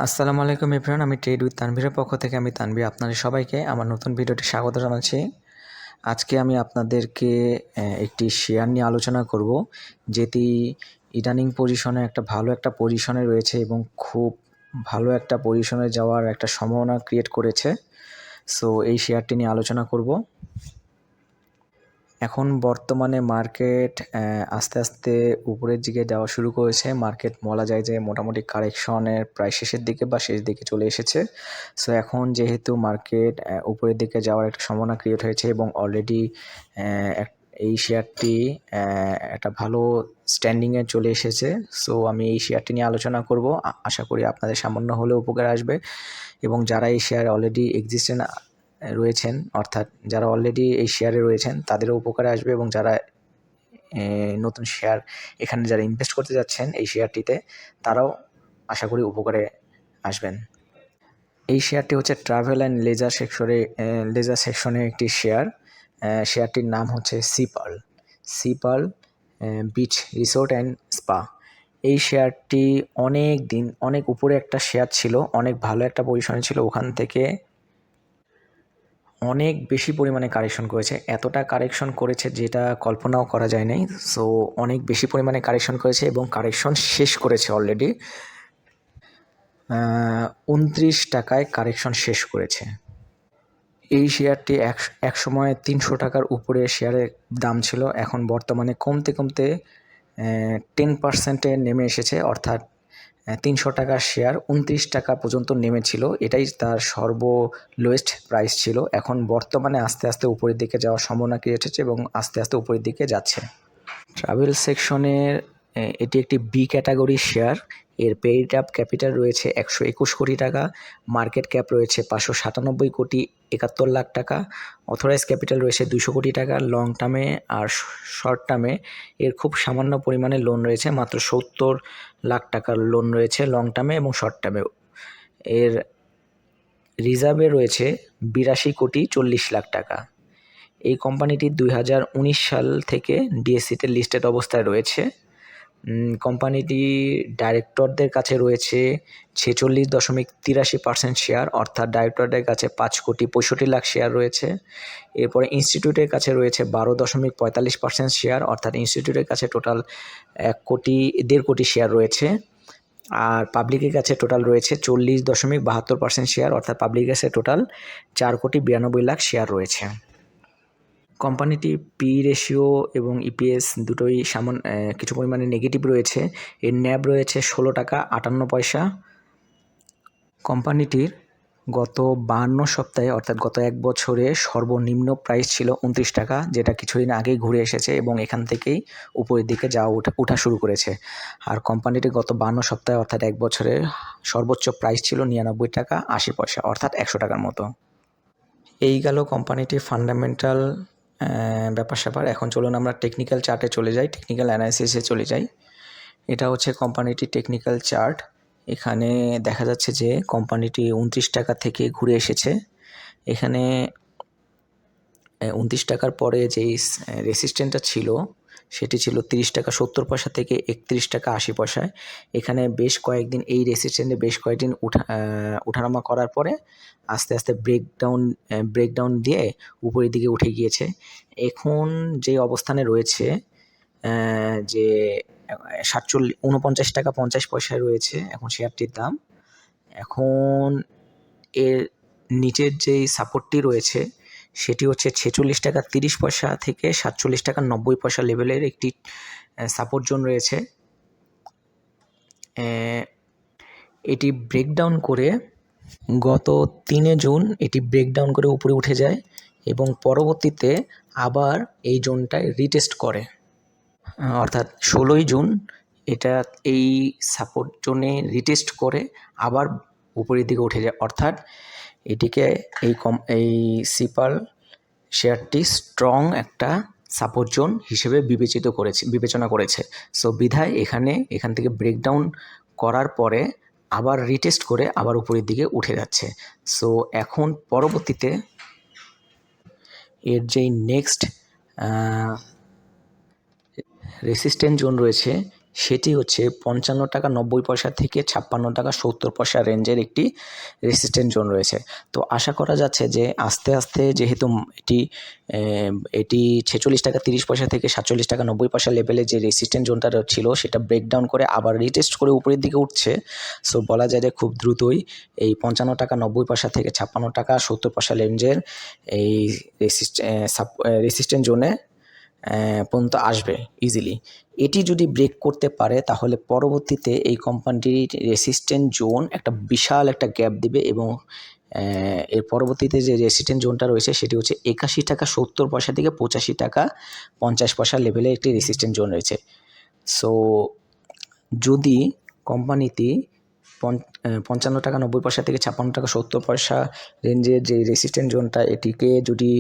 আসসালামু আলাইকুম এভরিওয়ান, আমি ট্রেড উইথ তানভীরের পক্ষ থেকে আমি তানভীর আপনাদের সবাইকে আমার নতুন ভিডিওতে স্বাগত জানাচ্ছি। আজকে আমি আপনাদেরকে একটি শেয়ার নিয়ে আলোচনা করব, যেটি ইদানিং পজিশনে একটা ভালো একটা পজিশনে রয়েছে এবং খুব ভালো একটা পজিশনে যাওয়ার একটা সম্ভাবনা ক্রিয়েট করেছে। সো এই শেয়ারটি নিয়ে আলোচনা করব। এখন বর্তমানে মার্কেট আস্তে আস্তে উপরের দিকে যাওয়া শুরু করেছে। মার্কেট বলা যায় যে মোটামুটি কারেকশনের প্রায় শেষের দিকে বা শেষ দিকে চলে এসেছে। সো এখন যেহেতু মার্কেট উপরের দিকে যাওয়ার একটা সম্ভাবনা ক্রিয়েট হয়েছে এবং অলরেডি এই শেয়ারটি একটা ভালো স্ট্যান্ডিংয়ে চলে এসেছে। সো আমি এই শেয়ারটি নিয়ে আলোচনা করব। আশা করি আপনাদের সামান্য হলেও উপকার আসবে এবং যারা এই শেয়ার অলরেডি এক্সিস্টেন্ট রয়েছেন, অর্থাৎ যারা অলরেডি এই শেয়ারে রয়েছেন তাদেরও উপকারে আসবে এবং যারা নতুন শেয়ার এখানে যারা ইনভেস্ট করতে যাচ্ছেন এই শেয়ারটিতে, তারাও আশা করি উপকারে আসবেন। এই শেয়ারটি হচ্ছে ট্রাভেল অ্যান্ড লেজার সেকশনের একটি শেয়ার। শেয়ারটির নাম হচ্ছে Sea Pearl Beach Resort and Spa. এই শেয়ারটি অনেক উপরে একটা শেয়ার ছিল, অনেক ভালো একটা পজিশনে ছিল। ওখান থেকে অনেক বেশি পরিমাণে কারেকশন করেছে, এতটা কারেকশন করেছে যেটা কল্পনাও করা যায় নাই। সো অনেক বেশি পরিমাণে কারেকশন করেছে এবং কারেকশন শেষ করেছে অলরেডি। 29 টাকায় কারেকশন শেষ করেছে। এই শেয়ারটি এক সময় 300 টাকার উপরে শেয়ারের দাম ছিল, এখন বর্তমানে কমতে কমতে 10%-এ নেমে এসেছে, অর্থাৎ 300 টাকার শেয়ার 29 টাকা পর্যন্ত নেমেছিল। এটাই তার লোয়েস্ট প্রাইস ছিল। এখন বর্তমানে আস্তে আস্তে উপরের দিকে যাওয়ার সম্ভাবনা ক্রিয়েট হচ্ছে এবং আস্তে আস্তে উপরের দিকে যাচ্ছে। ট্রাভেল সেকশনের এটি একটি বি ক্যাটাগরি শেয়ার। এর পেইড আপ ক্যাপিটাল রয়েছে 121 কোটি টাকা, মার্কেট ক্যাপ রয়েছে 597 কোটি 71 লাখ টাকা, অথরাইজ ক্যাপিটাল রয়েছে 200 কোটি টাকা। লং টার্মে আর শর্ট টার্মে এর খুব সামান্য পরিমাণে লোন রয়েছে, মাত্র 70 লাখ টাকার লোন রয়েছে লং টার্মে এবং শর্ট টার্মেও। এর রিজার্ভে রয়েছে 82 কোটি 40 লাখ টাকা। এই কোম্পানিটি 2019 সাল থেকে ডিএসসিতে লিস্টেড অবস্থায় রয়েছে। কোম্পানিটি ডাইরেক্টরদের কাছে রয়েছে 46.83% শেয়ার, অর্থাৎ ডাইরেক্টরদের কাছে 5 কোটি 65 লাখ শেয়ার রয়েছে। এরপরে ইনস্টিটিউটের কাছে রয়েছে 12.45% শেয়ার, অর্থাৎ ইনস্টিটিউটের কাছে টোটাল 1.5 কোটি শেয়ার রয়েছে। আর পাবলিকের কাছে টোটাল রয়েছে 40.72% শেয়ার, অর্থাৎ পাবলিকের কাছে টোটাল 4 কোটি 92 লাখ শেয়ার রয়েছে। কোম্পানিটি পি রেশিও এবং ইপিএস দুটোই কিছু পরিমাণে নেগেটিভ রয়েছে। এর ন্যাব রয়েছে 16 টাকা 58 পয়সা। কোম্পানিটির গত 52 সপ্তাহে, অর্থাৎ গত এক বছরে সর্বনিম্ন প্রাইস ছিল 29 টাকা, যেটা কিছুদিন আগেই ঘুরে এসেছে এবং এখান থেকেই উপরের দিকে ওঠা শুরু করেছে। আর কোম্পানিটির গত 52 সপ্তাহে, অর্থাৎ এক বছরে সর্বোচ্চ প্রাইস ছিল 99 টাকা 80 পয়সা, অর্থাৎ 100 টাকার মতো। এই গেল কোম্পানিটির ফান্ডামেন্টাল ব্যাপার-স্যাপার। এখন চলুন আমরা টেকনিক্যাল চার্টে চলে যাই, টেকনিক্যাল অ্যানালাইসিসে চলে যাই। এটা হচ্ছে কোম্পানিটির টেকনিক্যাল চার্ট। এখানে দেখা যাচ্ছে যে কোম্পানিটি 29 টাকা থেকে ঘুরে এসেছে। এখানে 29 টাকার পরে যেই রেসিস্ট্যান্টটা ছিল সেটি ছিল 30 টাকা 70 পয়সা থেকে 31 টাকা 80 পয়সায়। এখানে বেশ কয়েকদিন এই রেসিস্ট্যান্টে ওঠানামা করার পরে আস্তে আস্তে ব্রেকডাউন দিয়ে উপরের দিকে উঠে গিয়েছে। এখন যে অবস্থানে রয়েছে, যে 49 টাকা 50 পয়সায় রয়েছে এখন শেয়ারটির দাম। এখন এর নিচের যেই সাপোর্টটি রয়েছে সেটি হচ্ছে 46 টাকা 30 পয়সা থেকে 47 টাকা 90 পয়সা লেভেলের একটি সাপোর্ট জোন রয়েছে। এটি ব্রেকডাউন করে গত 3 জুন এটি ব্রেকডাউন করে উপরে উঠে যায় এবং পরবর্তীতে আবার এই জোনটায় রিটেস্ট করে, অর্থাৎ 16 জুন এটা এই সাপোর্ট জোনে রিটেস্ট করে আবার উপরের দিকে উঠে যায়, অর্থাৎ এটিকে এই সি-পার্ল শেয়ারটি স্ট্রং একটা সাপোর্ট জোন হিসেবে বিবেচনা করেছে। সো বিধায় এখান থেকে ব্রেকডাউন করার পরে আবার রিটেস্ট করে আবার উপরের দিকে উঠে যাচ্ছে। সো এখন পরবর্তীতে এর যেই নেক্সট রেসিস্ট্যান্ট জোন রয়েছে সেটি হচ্ছে 55 টাকা 90 পয়সা থেকে 56 টাকা 70 পয়সা রেঞ্জের একটি রেসিস্ট্যান্ট জোন রয়েছে। তো আশা করা যাচ্ছে যে আস্তে আস্তে যেহেতু এটি 46 টাকা 30 পয়সা থেকে 47 টাকা 90 পয়সা লেভেলে যে রেসিস্ট্যান্ট জোনটা ছিল সেটা ব্রেকডাউন করে আবার রিটেস্ট করে উপরের দিকে উঠছে। সো বলা যায় যে খুব দ্রুতই এই 55 টাকা 90 পয়সা থেকে 56 টাকা 70 পয়সা রেঞ্জের এই রেসিস্ট্যান্ট জোনে পর্যন্ত আসবে ইজিলি। এটি যদি ব্রেক করতে পারে তাহলে পরবর্তীতে এই কোম্পানিটির রেসিস্ট্যান্ট জোন একটা বিশাল একটা গ্যাপ দিবে এবং এর পরবর্তীতে যে রেসিস্ট্যান্ট জোনটা রয়েছে সেটি হচ্ছে 81 টাকা 70 পয়সা থেকে 85 টাকা 50 পয়সা লেভেলে একটি রেসিস্ট্যান্ট জোন রয়েছে। সো যদি কোম্পানিটি 55 টাকা 90 পয়সা থেকে 56 টাকা 70 পয়সা রেঞ্জের যে রেসিস্ট্যান্ট জোনটা এটিকে যদি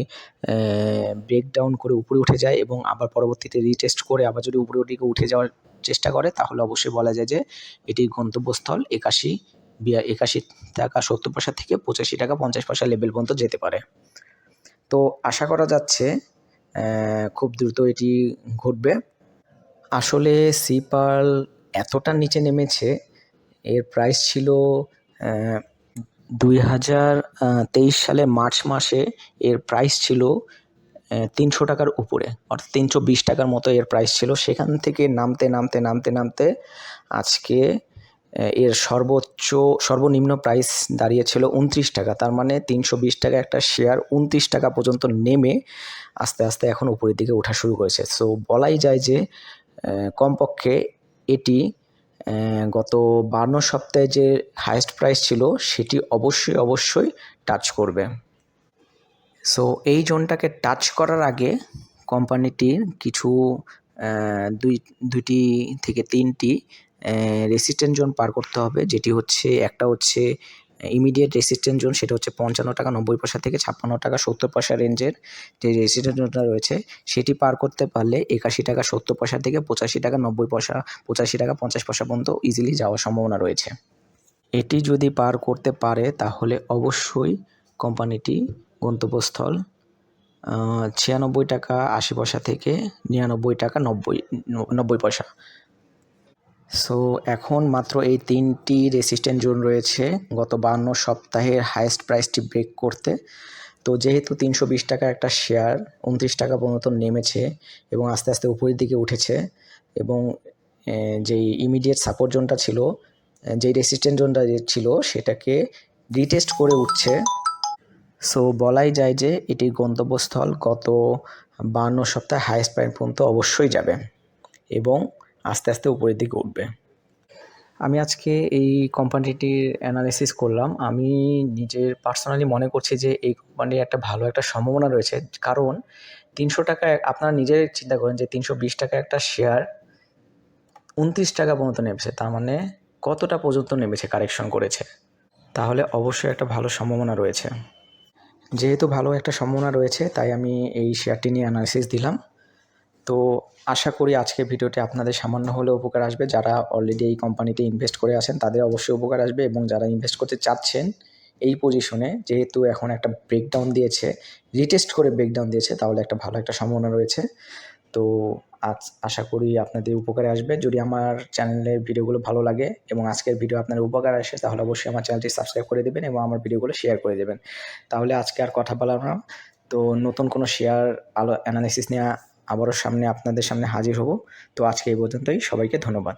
ব্রেকডাউন করে উপরে উঠে যায় এবং আবার পরবর্তীতে রিটেস্ট করে আবার যদি উপরের দিকে উঠে যাওয়ার চেষ্টা করে তাহলে অবশ্যই বলা যায় যে এটির গন্তব্যস্থল 81 টাকা 70 পয়সা থেকে 85 টাকা 50 পয়সা লেভেল পর্যন্ত যেতে পারে। তো আশা করা যাচ্ছে খুব দ্রুত এটি ঘটবে। আসলে সিপাল এতটা নিচে নেমেছে, এর প্রাইস ছিল 2023 সালে মার্চ মাসে এর প্রাইস ছিল 300 টাকার উপরে, অর্থাৎ 320 টাকার মতো এর প্রাইস ছিল। সেখান থেকে নামতে আজকে এর সর্বনিম্ন প্রাইস দাঁড়িয়েছিল 29 টাকা। তার মানে 320 টাকা একটা শেয়ার 29 টাকা পর্যন্ত নেমে আস্তে আস্তে এখন উপরের দিকে ওঠা শুরু করেছে। সো বলাই যায় যে কমপক্ষে এটি গত 52 সপ্তাহে যে হাইয়েস্ট প্রাইস ছিল সেটি অবশ্যই টাচ করবে। সো এই জোনটাকে টাচ করার আগে কোম্পানিটির কিছু দুইটি থেকে তিনটি রেসিস্ট্যান্ট জোন পার করতে হবে, যেটি হচ্ছে একটা হচ্ছে ইমিডিয়েট রেসিস্ট্যান্ট জোন, সেটা হচ্ছে 55 টাকা 90 পয়সা থেকে 56 টাকা 70 পয়সা রেঞ্জের যে রেসিস্ট্যান্ট জোনটা রয়েছে সেটি পার করতে পারলে 81 টাকা 70 পয়সা থেকে 85 টাকা 90 পয়সা 85 টাকা 50 পয়সা পর্যন্ত ইজিলি যাওয়ার সম্ভাবনা রয়েছে। এটি যদি পার করতে পারে তাহলে অবশ্যই কোম্পানিটি গন্তব্যস্থল 96 টাকা 80 পয়সা থেকে 99 টাকা 90 পয়সা। সো এখন মাত্র এই তিনটি রেসিস্ট্যান্ট জোন রয়েছে গত 52 সপ্তাহের হাইয়েস্ট প্রাইসটি ব্রেক করতে। তো যেহেতু 320 টাকা একটা শেয়ার 29 টাকা পর্যন্ত নেমেছে এবং আস্তে আস্তে উপরের দিকে উঠেছে এবং যেই ইমিডিয়েট সাপোর্ট জোনটা ছিল, যেই রেসিস্ট্যান্ট জোনটা ছিল সেটাকে রিটেস্ট করে উঠছে। সো বলাই যায় যে এটির গন্তব্যস্থল গত 52 সপ্তাহে হাইয়েস্ট প্রাইস পর্যন্ত অবশ্যই যাবে এবং আস্তে আস্তে উপরের দিকে উঠবে। আমি আজকে এই কোম্পানিটির অ্যানালিসিস করলাম। আমি নিজের পার্সোনালি মনে করছি যে এই কোম্পানির একটা ভালো একটা সম্ভাবনা রয়েছে, কারণ 300 টাকা আপনারা নিজের চিন্তা করেন যে 320 টাকা একটা শেয়ার 29 টাকা পর্যন্ত নেমেছে, তার মানে কতটা পর্যন্ত নেমেছে, কারেকশন করেছে, তাহলে অবশ্যই একটা ভালো সম্ভাবনা রয়েছে। যেহেতু ভালো একটা সম্ভাবনা রয়েছে তাই আমি এই শেয়ারটি নিয়ে অ্যানালিসিস দিলাম। তো আশা করি আজকের ভিডিওটি আপনাদের সামান্য হলেও উপকার আসবে। যারা অলরেডি এই কোম্পানিতে ইনভেস্ট করে আছেন তাদের অবশ্যই উপকার আসবে, এবং যারা ইনভেস্ট করতে চাচ্ছেন এই পজিশনে, যেহেতু এখন একটা ব্রেকডাউন দিয়েছে, রিটেস্ট করে ব্রেকডাউন দিয়েছে, তাহলে একটা ভালো একটা সম্ভাবনা রয়েছে। তো আশা করি আপনাদের উপকারে আসবে। যদি আমার চ্যানেলের ভিডিওগুলো ভালো লাগে এবং আজকের ভিডিও আপনার উপকার আসে তাহলে অবশ্যই আমার চ্যানেলটি সাবস্ক্রাইব করে দেবেন এবং আমার ভিডিওগুলো শেয়ার করে দেবেন। তাহলে আজকে আর কথা বললাম না, তো নতুন কোনো শেয়ার অ্যানালিসিস নিয়ে আবারও আপনাদের সামনে হাজির হব। তো আজকে এই পর্যন্তই, সবাইকে ধন্যবাদ।